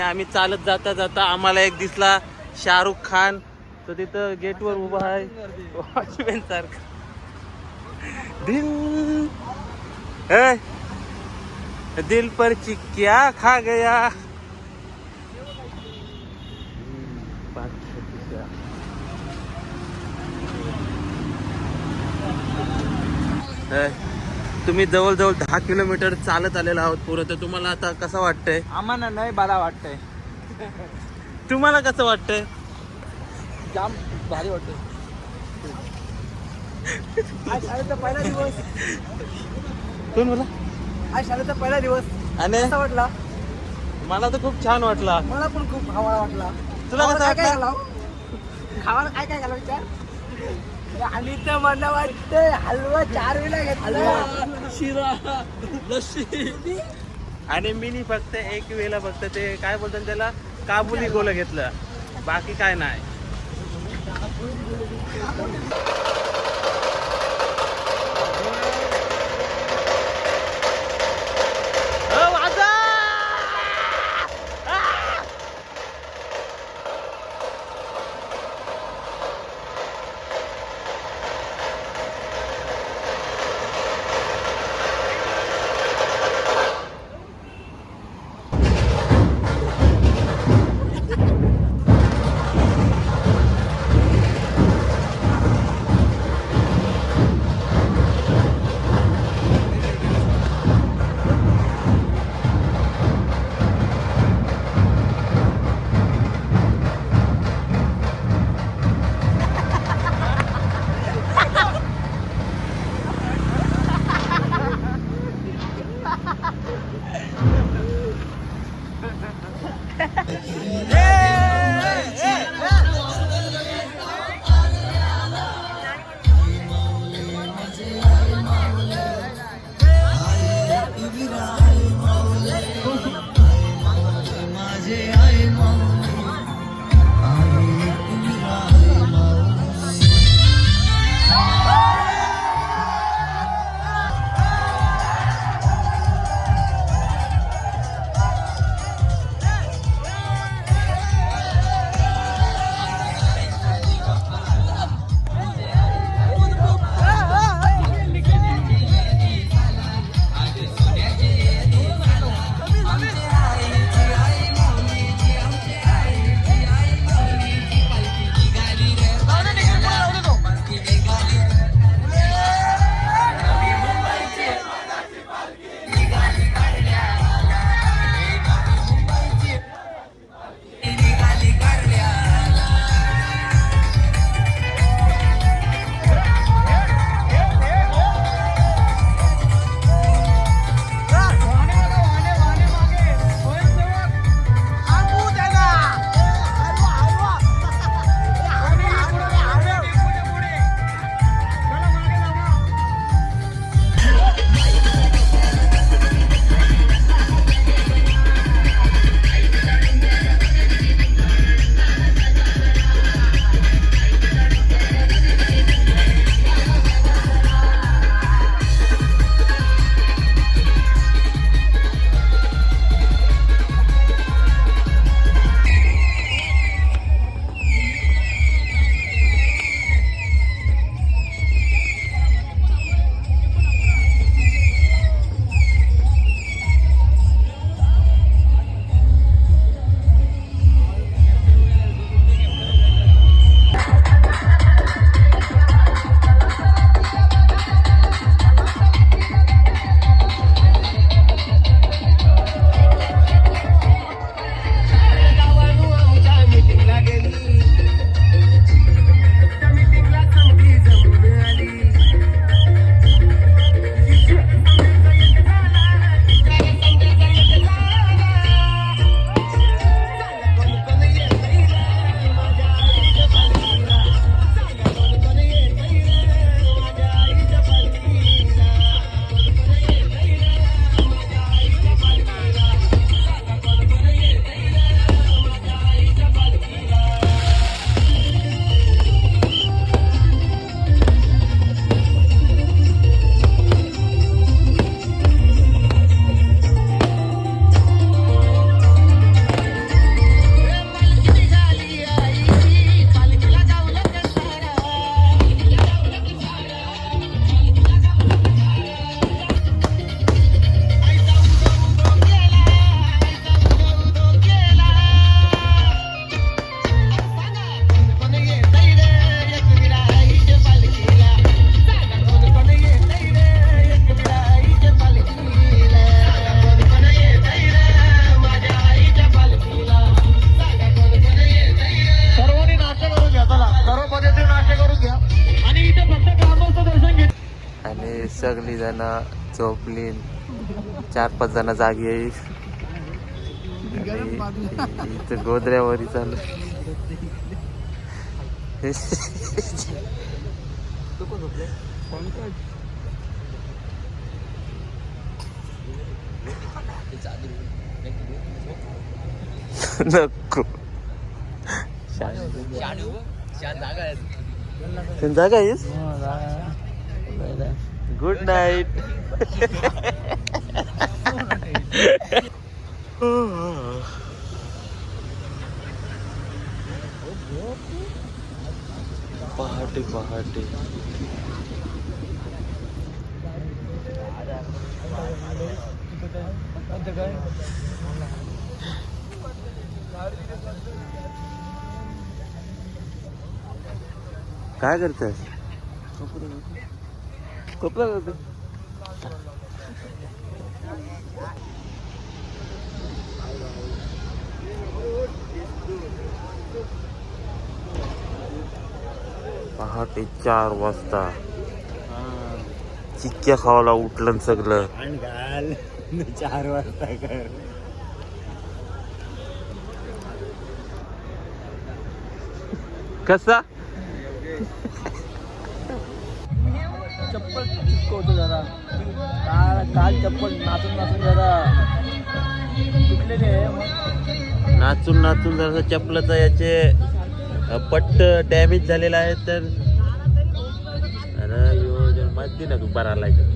आम्ही चालत जाता जाता आम्हाला एक दिसला शाहरुख खान. तो तिथं गेटवर उभा आहे वॉचमॅन सारखं. दिल दिल पर चिक्क्या खा गया. तुम्ही जवळजवळ 10 किलोमीटर चालत आलेला आहोत पुरं. तर तुम्हाला आता कसं वाटतंय? आम्हाला नाही बरा वाटतंय. तुम्हाला कसं वाटतंय? जाम भारी वाटतंय. आज शाळेचा पहिला दिवस. कोण बोला? आज शाळेचा पहिला दिवस. आणि कसा वाटला? मला तर खूप छान वाटला. मला पण खूप खावाळा वाटला. तुला कसं काय वाटलं? खावाला काय काय घाला विचार. आणि तर मला वाटतंय हलवा 4 वेळा घेतला. शिरा लस्सी आणि मी फक्त एक वेळेला फक्त ते काय बोलतात त्याला काबुली गोला घेतलं. बाकी काय नाही. जण झोपली, 4-5 जण जागी आहे. आणि इथं गोदऱ्यावरी चालू. नको जागा आहेस. Good night. पहाटे पहाटे काय करतेस? कपडा करते. पहाटे 4 वाजता चिक्क्या खावाला उठलं सगळं. 4 वाजता कर. कसा चप्पल चिपकवतो जरा. काल चप्पल नाचून नाचून जरा तुटलेले आहे. नाचून नाचून जरा चपलाचा याचे पट्ट डॅमेज झालेला आहे. तर अरे मध्ये ना तू बरा लागेल.